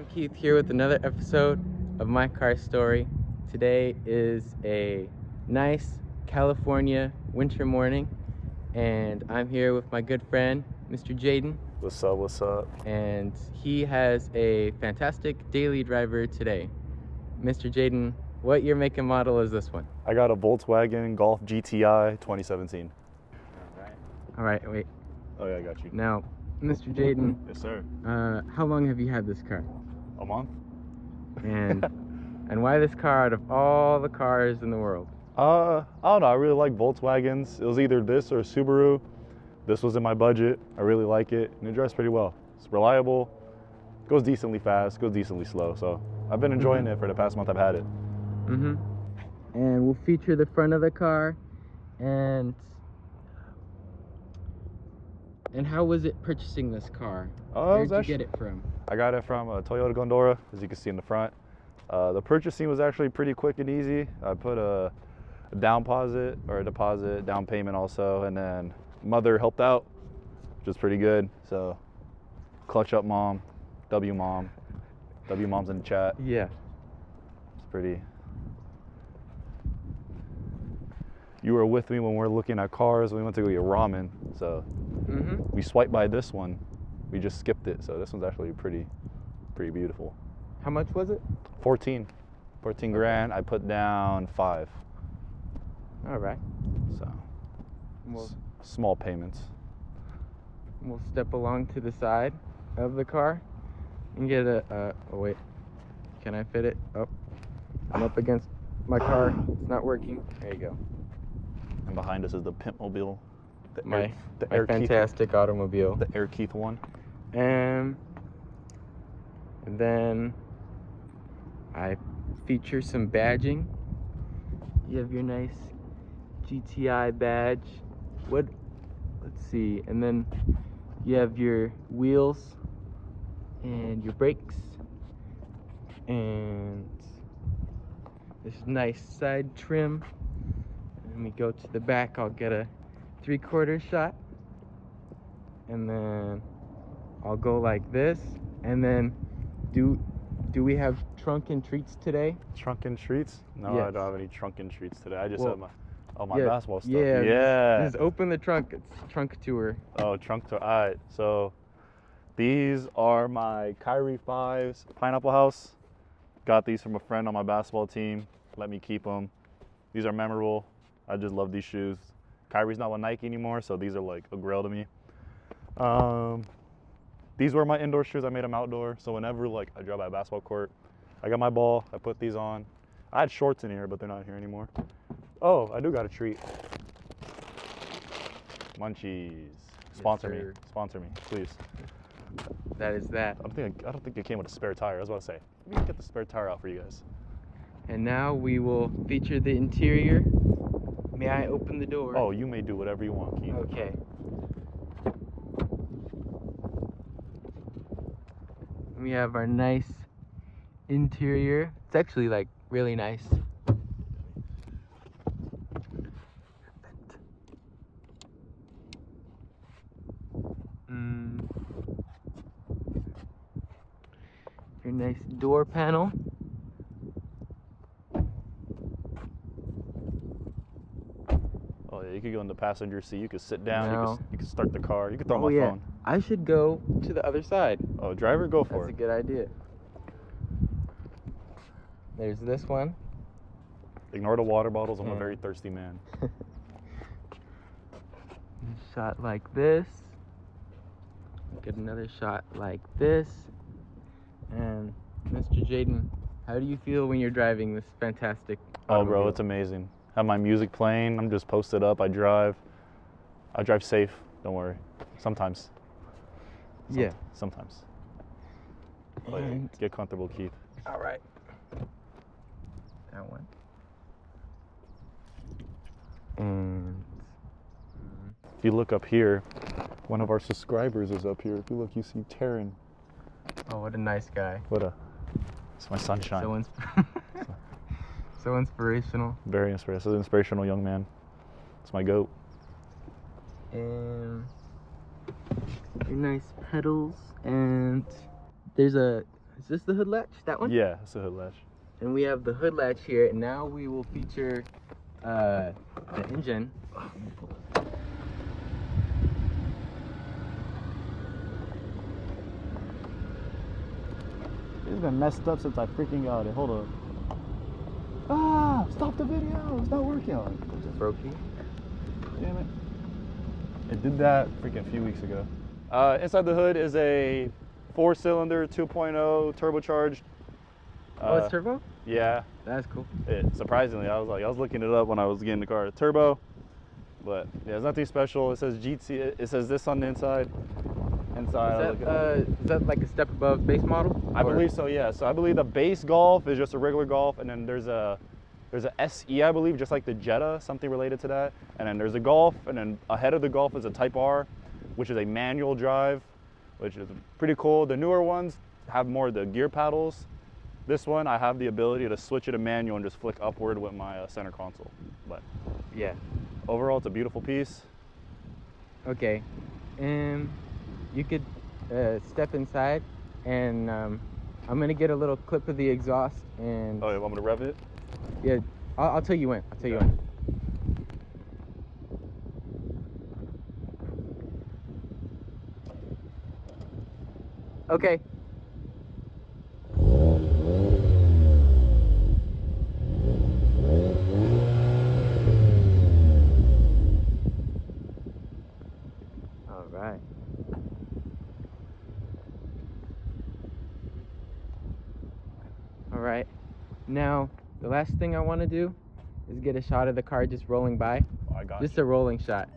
I'm Keith here with another episode of My Car Story. Today is a nice California winter morning, and I'm here with my good friend, Mr. Jayden. What's up, what's up? And he has a fantastic daily driver today. Mr. Jayden, what year, make, and model is this one? I got a Volkswagen Golf GTI 2017. All right, wait. Oh yeah, I got you. Now, Mr. Jayden, Yes, sir. how long have you had this car? A month? And and why this car out of all the cars in the world? I don't know. I really like Volkswagens. It was either this or a Subaru. This was in my budget. I really like it, and it drives pretty well. It's reliable, goes decently fast, goes decently slow. So I've been enjoying it for the past month I've had it. And we'll feature the front of the car, and how was it purchasing this car? Where did you get it from? I got it from a Toyota Gondora, as you can see in the front. The purchasing was actually pretty quick and easy. I put a down payment also, and then mother helped out, which was pretty good. So clutch up mom, W mom's in the chat. Yeah. It's pretty. You were with me when we were looking at cars. We went to go get ramen, so we swiped by this one. We just skipped it, so this one's actually pretty beautiful. How much was it? 14 grand. I put down 5. All right. So We'll, small payments. we'll step along to the side of the car and get oh wait, can I fit it? Oh, I'm up against my car. It's not working. There you go. And behind us is the Pimp Mobile. My fantastic automobile. The Air Keith one. And then I feature some badging. You have your nice GTI badge. Let's see. And then you have your wheels and your brakes. And this nice side trim. And we go to the back. I'll get a 3/4 shot. And then I'll go like this. And then do we have trunk and treats today? Trunk and treats? No, Yes. I don't have any trunk and treats today. I just have my yeah, basketball stuff. Yeah. Just open the trunk. It's trunk tour. Oh, trunk tour. All right. So these are my Kyrie 5s, Pineapple House. Got these from a friend on my basketball team. Let me keep them. These are memorable. I just love these shoes. Kyrie's not with Nike anymore, so these are like a grail to me. These were my indoor shoes. I made them outdoor, so whenever like I drive by a basketball court, I got my ball, I put these on. I had shorts in here, but they're not here anymore. Oh, I do got a treat. Munchies. Sponsor me, please. That is that. I don't think it came with a spare tire. I was about to say, let me get the spare tire out for you guys. And now we will feature the interior. May I open the door? Oh, you may do whatever you want, Keith. Okay. We have our nice interior. It's actually like really nice. Your nice door panel. Oh yeah, you could go in the passenger seat. You could sit down. No. You could start the car. You could throw my phone. I should go to the other side. Oh, driver, go for That's it. a good idea. There's this one. Ignore the water bottles. I'm a very thirsty man. Shot like this. Get another shot like this. And Mr. Jayden, how do you feel when you're driving this fantastic Oh, bro, automobile? it's amazing. Have my music playing. I'm just posted up. I drive safe. Don't worry. Sometimes. Yeah. Sometimes. But And get comfortable, Keith. all right. That one. And If you look up here, one of our subscribers is up here. If you look, you see Taran. oh, what a nice guy. It's my sunshine. So inspirational. Very inspirational. Inspirational young man. It's my goat. And your nice pedals, and there's a Is this the hood latch? That one? Yeah, it's a hood latch. And we have the hood latch here, and now we will feature the engine. It's been messed up since I freaking got it. Hold up. Ah! Stop the video! It's not working. Just broke you. Damn it. It did that freaking a few weeks ago. Inside the hood is a 4-cylinder 2.0 turbocharged. Oh, it's turbo? Yeah. That's cool. Surprisingly, I was looking it up when I was getting the car. Turbo, but yeah, it's nothing special. It says GT. It says this on the inside. Is that like a step above base model? I believe so. Yeah. So I believe the base Golf is just a regular Golf, and then there's a SE, I believe, just like the Jetta, something related to that. And then there's a Golf, and then ahead of the Golf is a Type R, which is a manual drive, which is pretty cool. The newer ones have more of the gear paddles. This one, I have the ability to switch it to manual and just flick upward with my center console. But yeah, overall, it's a beautiful piece. Okay, and you could step inside, and I'm gonna get a little clip of the exhaust. And oh, you want me to rev it? Yeah, I'll tell you when. I'll tell you when. Okay. All right. All right. Now, the last thing I want to do is get a shot of the car just rolling by. Oh, I got just you. a rolling shot.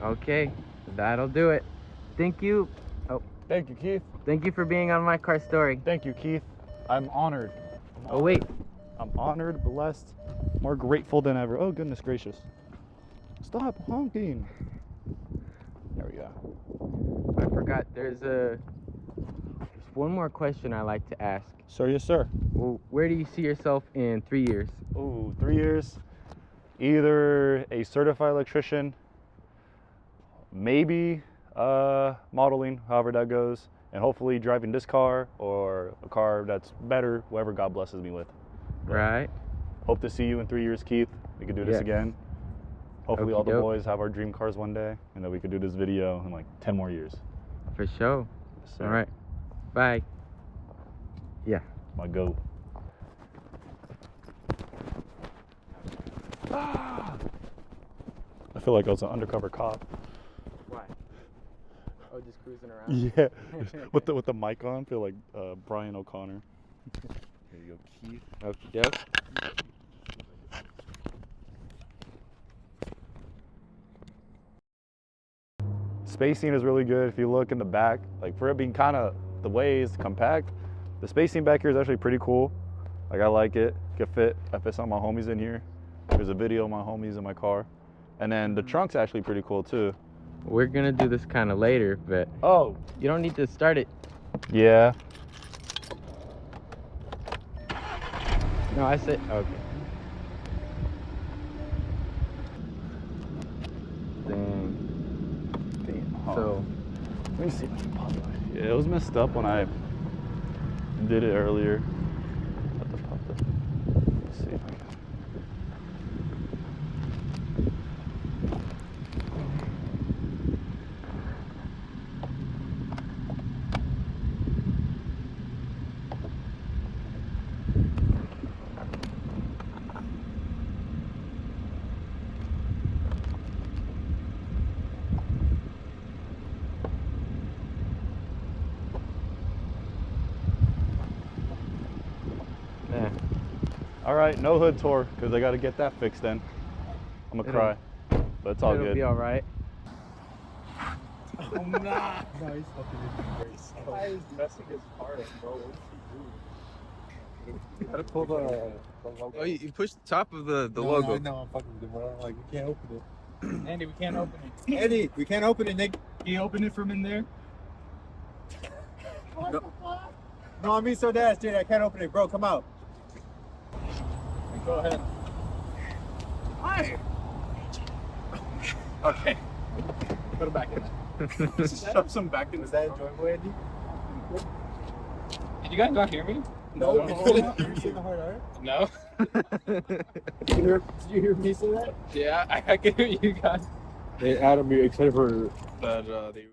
Okay, that'll do it. Thank you. Oh, thank you, Keith. Thank you for being on my car story. Thank you, Keith. I'm honored. Oh, wait. I'm honored, blessed, more grateful than ever. Oh, goodness gracious. Stop honking. There we go. I forgot. There's one more question I like to ask. Sir, yes, sir. Well, where do you see yourself in 3 years? Oh, 3 years. Either a certified electrician, maybe modeling, however that goes, and hopefully driving this car or a car that's better, whoever God blesses me with. But right. Hope to see you in 3 years, Keith. We could do this again. Hopefully all the boys have our dream cars one day, and that we could do this video in like 10 more years. For sure. Yes, sir. All right. Bye. Yeah. My goat. Ah! I feel like I was an undercover cop. Why? Oh, just cruising around? Yeah. with the mic on, I feel like Brian O'Connor. There you go, Keith. Okie doke. Spacing is really good. If you look in the back, like for it being kind of the way it's compact, the spacing back here is actually pretty cool. Like I like it. I fit some of my homies in here. There's a video of my homies in my car. And then the trunk's actually pretty cool too. We're gonna do this kind of later, but oh, you don't need to start it. Yeah. No, I said okay. Dang. Oh. So let me see if I can pop it. Yeah, it was messed up when I did it earlier. Let's see if I can. All right, no hood tour, because I got to get that fixed then. I'm going to cry, but it's all good. It'll be all right. Oh, nah. No, he's fucking very slow. Why is messing his part up, bro? What did he do? You gotta pull the logo. Oh, you pushed the top of the No, logo. I know, I'm fucking with him, bro. Like, you can't open it. Andy, we can't open it. Eddie, we can't open it, Nick. Can you open it from in there? No, I'm being so dash, dude. I can't open it, bro. Come out. Go ahead. Hi. Okay. Put it back in there. Shove some back in. Was that enjoyable, Andy? Did you guys not hear me? No, we couldn't hear you. The hard R? No. Did you hear me say that? Yeah, I can hear you guys. Hey, Adam, you're excited for But they